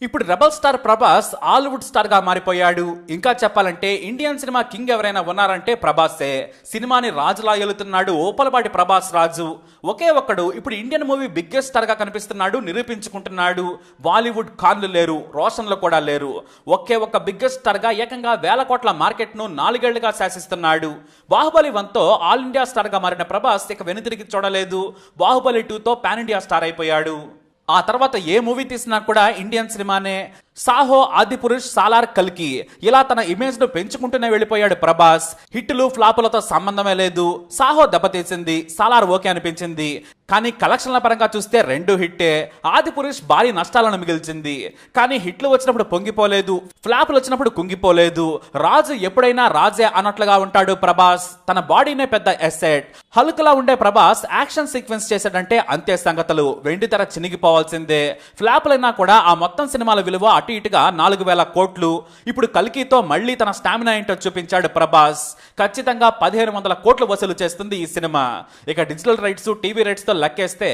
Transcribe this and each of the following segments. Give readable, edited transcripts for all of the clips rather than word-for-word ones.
ఇప్పుడు rebel star Prabhas Hollywood star గా మారిపోయాడు. ఇంకా చెప్పాలంటే ఇండియన్ సినిమా కింగ్ ఎవరైనా ఉన్నారంటే ప్రభాసే. సినిమాని రాజులా ఏలుతున్నాడు ఓపలపాటి ప్రభాస్ రాజు. ఒకే ఒక్కడు ఇప్పుడు ఇండియన్ మూవీ బిగ్గెస్ట్ స్టార్ గా కనిపిస్తున్నాడు, నిరూపించుకుంటున్నాడు. బాలీవుడ్ ఖాన్లు లేరు, రోషన్లు కూడా లేరు. ఒకే ఒక్క బిగ్గెస్ట్ స్టార్ గా ఏకంగా వేల కోట్ల మార్కెట్ ను 4 ఏళ్లుగా శాసిస్తున్నాడు. బాహుబలి 1తో ఆల్ ఇండియా స్టార్ గా మారిన ప్రభాస్ ఇక వెనుతిరిగి చూడలేదు. బాహుబలి 2తో పాన్ ఇండియా స్టార్ అయిపోయాడు. ఆ తర్వాత ఏ మూవీ తీసినా కూడా ఇండియన్ సినిమానే. సాహో, ఆదిపురుష్, సాలార్, కల్కి ఇలా తన ఇమేజ్ ను పెంచుకుంటూనే వెళ్ళిపోయాడు ప్రభాస్. హిట్లు ఫ్లాపులతో సంబంధమే లేదు. సాహో దెబ్బతీసింది, సాలార్ ఓకే అనిపించింది. కానీ కలెక్షన్ల పరంగా చూస్తే 2 హిట్టే. ఆదిపురుష్ భారీ నష్టాలను మిగిల్చింది. కానీ హిట్లు వచ్చినప్పుడు పొంగిపోలేదు, ఫ్లాపులు వచ్చినప్పుడు కుంగిపోలేదు. రాజు ఎప్పుడైనా రాజే అన్నట్లుగా ఉంటాడు ప్రభాస్. తన బాడీనే పెద్ద ఎసెట్. హల్క్ లా ఉండే ప్రభాస్ యాక్షన్ సీక్వెన్స్ చేశాడంటే అంతే సంగతులు. వెండి తెర చినిగిపోవాల్సిందే. ఫ్లాపులైనా కూడా ఆ మొత్తం సినిమాల విలువ అటు ఇటుగా 4,000 కోట్లు. ఇప్పుడు కల్కితో మళ్ళీ తన స్టామినా ఏంటో చూపించాడు ప్రభాస్. ఖచ్చితంగా 1,500 కోట్లు వసూలు చేస్తుంది ఈ సినిమా. ఇక డిజిటల్ రైట్స్, టీవీ రైట్స్ తో లెక్కేస్తే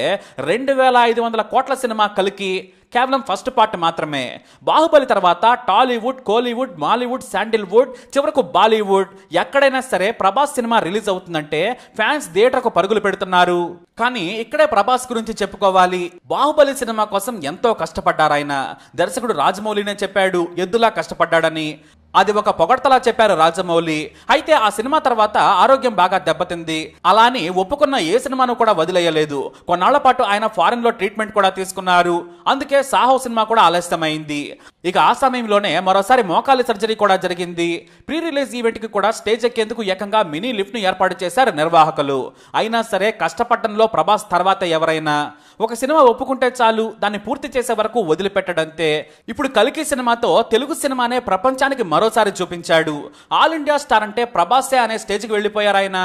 2,500 కోట్ల సినిమా కల్కి. కేవలం ఫస్ట్ పార్ట్ మాత్రమే. బాహుబలి తర్వాత టాలీవుడ్, కోలీవుడ్, మాలీవుడ్, శాండిల్వుడ్, చివరకు బాలీవుడ్ ఎక్కడైనా సరే ప్రభాస్ సినిమా రిలీజ్ అవుతుందంటే ఫ్యాన్స్ థియేటర్కు పరుగులు పెడుతున్నారు. కానీ ఇక్కడే ప్రభాస్ గురించి చెప్పుకోవాలి. బాహుబలి సినిమా కోసం ఎంతో కష్టపడ్డారాయన. దర్శకుడు రాజమౌళినే చెప్పాడు ఎద్దులా కష్టపడ్డాడని. అది ఒక పొగడ్తలా చెప్పారు రాజమౌళి. అయితే ఆ సినిమా తర్వాత ఆరోగ్యం బాగా దెబ్బతింది. అలా అని ఒప్పుకున్న ఏ సినిమాను కూడా వదిలేయలేదు. కొన్నాళ్ల పాటు ఆయన ఫారెన్ లో ట్రీట్మెంట్ కూడా తీసుకున్నారు. అందుకే సాహో సినిమా కూడా ఆలస్యమైంది. ఇక ఆ సమయంలోనే మరోసారి మోకాలి సర్జరీ కూడా జరిగింది. ప్రీ రిలీజ్ ఈవెంట్ కి కూడా స్టేజ్ ఎక్కేందుకు ఏకంగా మినీ లిఫ్ట్ ను ఏర్పాటు చేశారు నిర్వాహకులు. అయినా సరే కష్టపడడంలో ప్రభాస్ తర్వాత ఎవరైనా. ఒక సినిమా ఒప్పుకుంటే చాలు, దాన్ని పూర్తి చేసే వరకు వదిలిపెట్టడంతే. ఇప్పుడు కల్కి సినిమాతో తెలుగు సినిమానే ప్రపంచానికి మరోసారి చూపించాడు. ఆల్ ఇండియా స్టార్ అంటే ప్రభాసే అనే స్టేజ్కి వెళ్ళిపోయారు ఆయన.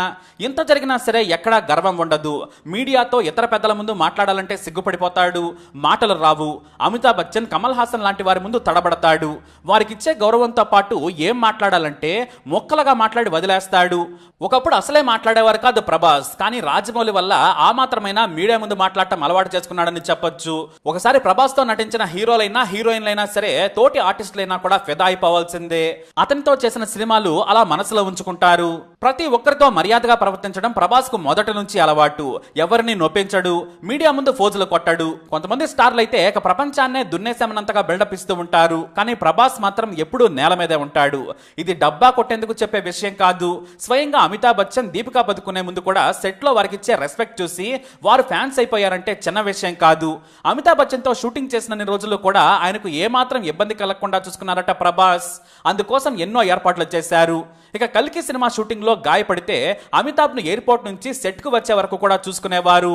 ఇంత జరిగినా సరే ఎక్కడా గర్వం ఉండదు. మీడియాతో ఇతర పెద్దల ముందు మాట్లాడాలంటే సిగ్గుపడిపోతాడు, మాటలు రావు. అమితాబ్ బచ్చన్, కమల్ హాసన్ లాంటి వారి ముందు తడబడతాడు. వారికిచ్చే గౌరవంతో పాటు ఏం మాట్లాడాలంటే మొక్కలుగా మాట్లాడి వదిలేస్తాడు. ఒకప్పుడు అసలే మాట్లాడేవారు కాదు ప్రభాస్. కానీ రాజమౌళి వల్ల ఆ మాత్రమైనా మీడియా ముందు మాట్లాడటం అలవాటు చేసుకున్నాడని చెప్పొచ్చు. ఒకసారి ప్రభాస్ తో నటించిన హీరోలైనా హీరోయిన్లైనా సరే తోటి ఆర్టిస్టులైనా కూడా ఫిదా అయిపోవాల్సిందే. అతనితో చేసిన సినిమాలు అలా మనసులో ఉంచుకుంటారు. ప్రతి ఒక్కరితో మర్యాదగా ప్రవర్తించడం ప్రభాస్ కు మొదటి నుంచి అలవాటు. ఎవరిని నొప్పించడు, మీడియా ముందు ఫోజులు కొట్టడు. కొంతమంది స్టార్లు అయితే ప్రపంచాన్నే దున్నేసామన్నంతగా బిల్డప్ ఇస్తూ ఉంటారు. కానీ ప్రభాస్ మాత్రం ఎప్పుడూ నేల మీదే ఉంటాడు. ఇది డబ్బా కొట్టేందుకు చెప్పే విషయం కాదు. స్వయంగా అమితాబ్ బచ్చన్, దీపికా పదుకునే ముందు కూడా సెట్ లో వారికి ఇచ్చే రెస్పెక్ట్ చూసి వారు ఫ్యాన్స్ అయిపోయారంటే చిన్న విషయం కాదు. అమితాబ్ బచ్చన్ తో షూటింగ్ చేసిన రోజులు కూడా ఆయనకు ఏమాత్రం ఇబ్బంది కలగకుండా చూసుకున్నారట ప్రభాస్. అందుకోసం ఎన్నో ఏర్పాట్లు చేశారు. ఇక కల్కి సినిమా షూటింగ్ లో గాయపడితే అమితాబ్ ను ఎయిర్పోర్ట్ నుంచి సెట్ కు వచ్చే వరకు కూడా చూసుకునేవారు.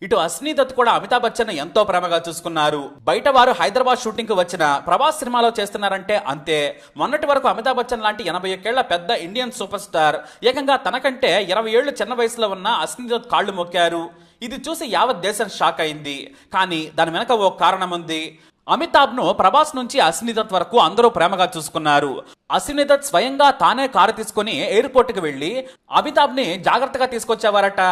ఇటు అశ్విని దత్ కూడా అమితాబ్ బచ్చన్ ఎంతో ప్రేమగా చూసుకున్నారు. బయట వారు హైదరాబాద్ షూటింగ్ కు వచ్చిన ప్రభాస్ సినిమాలో చేస్తున్నారంటే అంతే. మొన్నటి వరకు అమితాబ్ బచ్చన్ లాంటి 81 ఏళ్ల పెద్ద ఇండియన్ సూపర్ స్టార్ ఏకంగా తనకంటే 20 ఏళ్లు చిన్న వయసులో ఉన్న అశ్విని దత్ కాళ్లు మొక్కారు. ఇది చూసి యావత్ దేశం షాక్ అయింది. కానీ దాని వెనక ఓ కారణం ఉంది. అమితాబ్ ను ప్రభాస్ నుంచి అశ్విని దత్ వరకు అందరూ ప్రేమగా చూసుకున్నారు. అశ్విని దత్ స్వయంగా తానే కారు తీసుకుని ఎయిర్పోర్ట్ కి వెళ్లి అమితాబ్ ని జాగ్రత్తగా తీసుకొచ్చేవారట.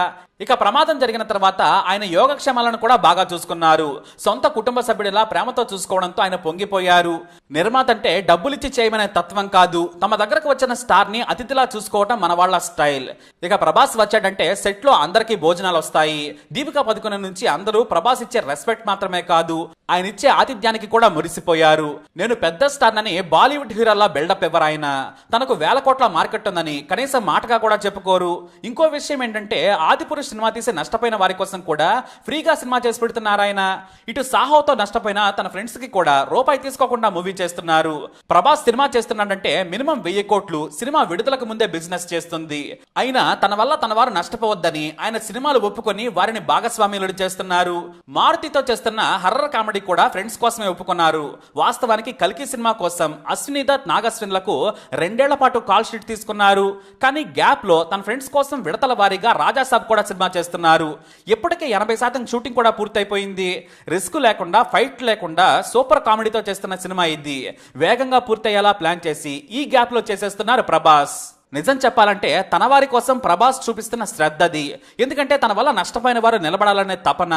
ఇక ప్రమాదం జరిగిన తర్వాత ఆయన యోగక్షేమాలను కూడా బాగా చూసుకున్నారు. సొంత కుటుంబ సభ్యుడిలా ప్రేమతో చూసుకోవడంతో ఆయన పొంగిపోయారు. నిర్మాత అంటే డబ్బులిచ్చి చేయమనే తత్వం కాదు, తమ దగ్గరకు వచ్చిన స్టార్ ని అతిథిలా చూసుకోవటం మన వాళ్ళ స్టైల్. ఇక ప్రభాస్ వచ్చాడంటే సెట్ లో అందరికీ భోజనాలు వస్తాయి. దీపికా పదుకునే నుంచి అందరూ ప్రభాస్ ఇచ్చే రెస్పెక్ట్ మాత్రమే కాదు, ఆయన ఇచ్చే ఆతిథ్యానికి కూడా మురిసిపోయారు. నేను పెద్ద స్టార్ అని బాలీవుడ్ హీరోలా బిల్డప్ ఇవ్వరు ఆయన. తనకు 1000 కోట్ల మార్కెట్ ఉందని కనీసం మాటగా కూడా చెప్పుకోరు. ఇంకో విషయం ఏంటంటే ఆదిపురుష్ సినిమా తీసి నష్టపోయిన వారి కోసం కూడా ఫ్రీగా సినిమా చేసి పెడుతున్నారు ఆయన. ఇటు సాహోతో నష్టపోయిన తన ఫ్రెండ్స్ కి కూడా రూపాయి తీసుకోకుండా మూవీ చేస్తున్నారు. ప్రభాస్ సినిమా చేస్తున్నాడంటే మినిమం 1000 కోట్లు సినిమా విడుదలకు ముందే బిజినెస్ చేస్తుంది. అయినా తన వల్ల తన వారు నష్టపోవద్దని ఆయన సినిమాలు ఒప్పుకొని వారిని భాగస్వామ్యులు చేస్తున్నారు. మారుతితో చేస్తున్న హర్రర్ కామెడీ కూడా ఫ్రెండ్స్ కోసమే ఒప్పుకున్నారు. వాస్తవానికి కల్కి సినిమా కోసం అశ్విని దత్, నాగశ్విన్లకు 2 ఏళ్ల పాటు కాల్ షీట్ తీసుకున్నారు. కానీ గ్యాప్ లో తన ఫ్రెండ్స్ కోసం విడతల వారీగా రాజాసాబ్ కూడా సినిమా చేస్తున్నారు. ఇప్పటికే 80% షూటింగ్ కూడా పూర్తయిపోయింది. రిస్క్ లేకుండా, ఫైట్ లేకుండా సూపర్ కామెడీతో చేస్తున్న సినిమా ఇది. వేగంగా పూర్తయ్యేలా ప్లాన్ చేసి ఈ గ్యాప్ లో చేసేస్తున్నారు ప్రభాస్. నిజం చెప్పాలంటే తన వారి కోసం ప్రభాస్ చూపిస్తున్న శ్రద్ధది. ఎందుకంటే తన వల్ల నష్టపోయిన వారు నిలబడాలనే తపన.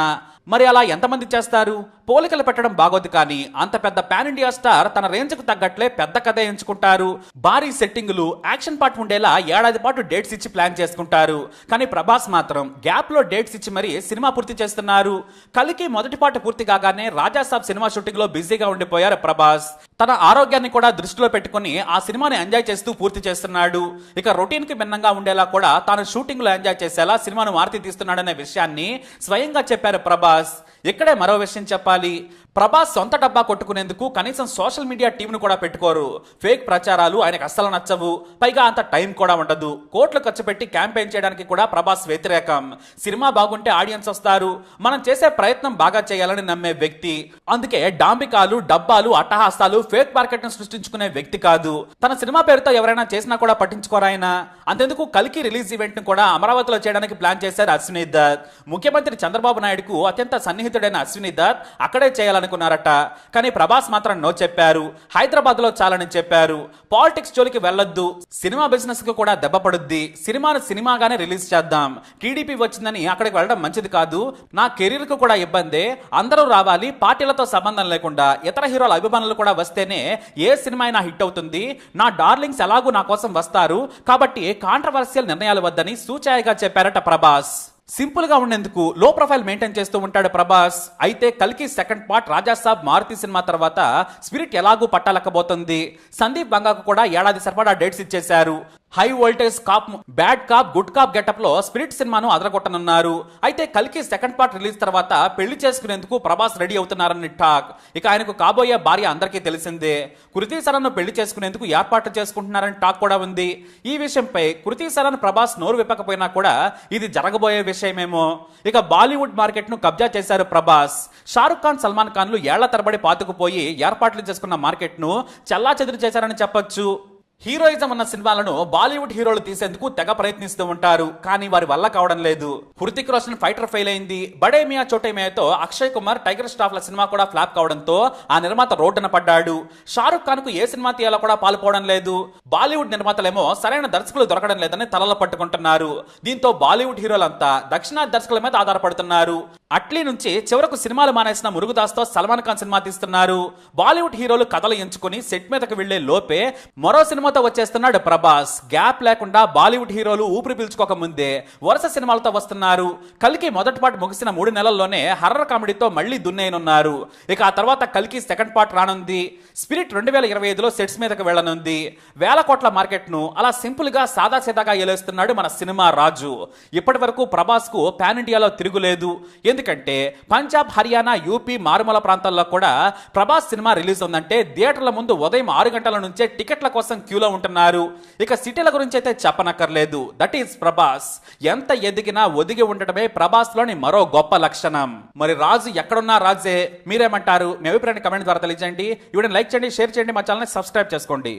మరి అలా ఎంతమంది చేస్తారు? పోలికలు పెట్టడం బాగోదు, కానీ అంత పెద్ద పాన్ ఇండియా స్టార్ తన రేంజ్కు తగ్గట్లే పెద్ద కథ ఎంచుకుంటారు. భారీ సెట్టింగులు, యాక్షన్ పార్ట్ ఉండేలా ఏడాది పాటు డేట్స్ ఇచ్చి ప్లాన్ చేసుకుంటారు. కానీ ప్రభాస్ మాత్రం గ్యాప్ లో డేట్స్ ఇచ్చి మరీ సినిమా పూర్తి చేస్తున్నారు. కలికి మొదటి పార్ట్ పూర్తి కాగానే రాజాసాబ్ సినిమా షూటింగ్ లో బిజీగా ఉండిపోయారు ప్రభాస్. తన ఆరోగ్యాన్ని కూడా దృష్టిలో పెట్టుకుని ఆ సినిమాని ఎంజాయ్ చేస్తూ పూర్తి చేస్తున్నాడు. ఇక రొటీన్ కి భిన్నంగా ఉండేలా కూడా తాను షూటింగ్ లో ఎంజాయ్ చేసేలా సినిమాను మారుతి తీస్తున్నాడనే విషయాన్ని స్వయంగా చెప్పారు ప్రభాస్. ఇక్కడే మరో విషయం చెప్పాలి. ప్రభాస్ సొంత డబ్బా కొట్టుకునేందుకు కనీసం సోషల్ మీడియా టీంను కూడా పెట్టుకోరు. ఫేక్ ప్రచారాలు ఆయనకు అస్సలు నచ్చవు. పైగా అంత టైం కూడా ఉండదు. కోట్లు ఖర్చు పెట్టి క్యాంపెయిన్ చేయడానికి కూడా ప్రభాస్ వ్యతిరేకం. సినిమా బాగుంటే ఆడియన్స్ వస్తారు, మనం చేసే ప్రయత్నం బాగా చేయాలని నమ్మే వ్యక్తి. అందుకే డాంబికాలు, డబ్బాలు, అట్టహాసాలు, ఫేక్ మార్కెట్ ను సృష్టించుకునే వ్యక్తి కాదు. తన సినిమా పేరుతో ఎవరైనా చేసినా కూడా పట్టించుకోరాయన. అంతెందుకు కల్కి రిలీజ్ ఈవెంట్ ను కూడా అమరావతిలో చేయడానికి ప్లాన్ చేశారు అశ్విని దత్. ముఖ్యమంత్రి చంద్రబాబు నాయుడుకు అత్యంత సన్నిహితుడైన అశ్విని దత్ అక్కడే చేయాలనుకున్నారట. కానీ ప్రభాస్ మాత్రం నో చెప్పారు. హైదరాబాద్ లో చాలని చెప్పారు. పాలిటిక్స్ జోలికి వెళ్ళొద్దు, సినిమా బిజినెస్ కు కూడా దెబ్బ పడుద్ది, సినిమాను సినిమాగానే రిలీజ్ చేద్దాం, టీడీపీ వచ్చిందని అక్కడికి వెళ్ళడం మంచిది కాదు, నా కెరీర్ కు కూడా ఇబ్బందే, అందరూ రావాలి, పార్టీలతో సంబంధం లేకుండా ఇతర హీరోల అభిమానులు కూడా వస్తేనే ఏ సినిమా అయినా హిట్ అవుతుంది, నా డార్లింగ్స్ ఎలాగూ నా కోసం వస్తారు, కాబట్టి కాంట్రవర్షియల్ నిర్ణయాలు వద్దని సూచాయిగా చెప్పారట ప్రభాస్. సింపుల్ గా ఉండేందుకు లో ప్రొఫైల్ మెయింటైన్ చేస్తూ ఉంటాడు ప్రభాస్. అయితే కల్కి second part Rajasaab Maruthi cinema తర్వాత స్పిరిట్ ఎలాగూ పట్టాలక్కబోతుంది. సందీప్ బంగాకు కూడా ఏడాది సరిపడా డేట్స్ ఇచ్చేశారు. High voltage cop, bad cop, good cop getup లో స్పిరిట్ సినిమాను అదరగొట్టనున్నారు. అయితే కల్కి సెకండ్ పార్ట్ రిలీజ్ తర్వాత పెళ్లి చేసుకునేందుకు ప్రభాస్ రెడీ అవుతున్నారని టాక్. ఇక ఆయనకు కాబోయే భార్య అందరికీ తెలిసిందే. కృతి సరన్ పెళ్లి చేసుకునేందుకు ఏర్పాట్లు చేసుకుంటున్నారని టాక్ కూడా ఉంది. ఈ విషయంపై కృతి సరన్ ప్రభాస్ నోరు విప్పకపోయినా కూడా ఇది జరగబోయే విషయమేమో. ఇక బాలీవుడ్ మార్కెట్ ను కబ్జా చేశారు ప్రభాస్. షారుఖ్ ఖాన్, సల్మాన్ ఖాన్లు ఏళ్ల తరబడి పాతుకుపోయి ఏర్పాట్లు చేసుకున్న మార్కెట్ ను చెల్లాచెదురు చేశారని చెప్పొచ్చు. హీరోయిజం ఉన్న సినిమాలను బాలీవుడ్ హీరోలు తీసేందుకు తెగ ప్రయత్నిస్తూ ఉంటారు, కానీ వారి వల్ల కావడం లేదు. హృతిక్ రోషన్ ఫైటర్ ఫెయిల్ అయింది. బడే మియా చోటే మియాతో అక్షయ్ కుమార్, టైగర్ స్టాఫ్ల సినిమా కూడా ఫ్లాప్ కావడంతో ఆ నిర్మాత రోడ్డున పడ్డాడు. షారుఖ్ ఖాన్ కు ఏ సినిమా తీయాలో కూడా పాల్పోవడం లేదు. బాలీవుడ్ నిర్మాతలేమో సరైన దర్శకులు దొరకడం లేదని తలలు పట్టుకుంటున్నారు. దీంతో బాలీవుడ్ హీరోలంతా దక్షిణాది దర్శకుల మీద ఆధారపడుతున్నారు. అట్లీ నుంచి చివరకు సినిమాలు మానేసిన మురుగుదాస్తో సల్మాన్ ఖాన్ సినిమా తీస్తున్నారు. బాలీవుడ్ హీరోలు కథలు ఎంచుకుని సెట్ మీదకు వెళ్లే లోపే మరో సినిమాతో వచ్చేస్తున్నాడు ప్రభాస్. గ్యాప్ లేకుండా బాలీవుడ్ హీరోలు ఊపిరి పీల్చుకోక ముందే వరుస సినిమాలతో వస్తున్నారు. కల్కి మొదటి పార్ట్ ముగిసిన 3 నెలల్లోనే హర్రర్ కామెడీతో మళ్లీ దున్నేయనున్నారు. ఇక ఆ తర్వాత కల్కి సెకండ్ పార్ట్ రానుంది. స్పిరిట్ 2025లో సెట్స్ మీదకు వెళ్లనుంది. వేల కోట్ల మార్కెట్ ను అలా సింపుల్ గా సాదాసీదాగా ఏలేస్తున్నాడు మన సినిమా రాజు. ఇప్పటి వరకు ప్రభాస్ కు పాన్ ఇండియాలో తిరుగులేదు. ఎందుకంటే పంజాబ్, హర్యానా, యూపీ మారుమూల ప్రాంతాల్లో కూడా ప్రభాస్ సినిమా రిలీజ్ ఉందంటే థియేటర్ల ముందు ఉదయం 6 గంటల నుంచే టికెట్ల కోసం క్యూలో ఉంటున్నారు. ఇక సిటీల గురించి అయితే చెప్పనక్కర్లేదు. That is Prabhas. ఎంత ఎదిగినా ఒదిగి ఉండటమే ప్రభాస్ లోని మరో గొప్ప లక్షణం. మరి రాజు ఎక్కడున్నా రాజే. మీరేమంటారు? మీ అభిప్రాయాన్ని కమెంట్ ద్వారా తెలియజేయండి. ఈ వీడియోని లైక్ చేయండి, షేర్ చేయండి, మా ఛానల్ని సబ్స్క్రైబ్ చేసుకోండి.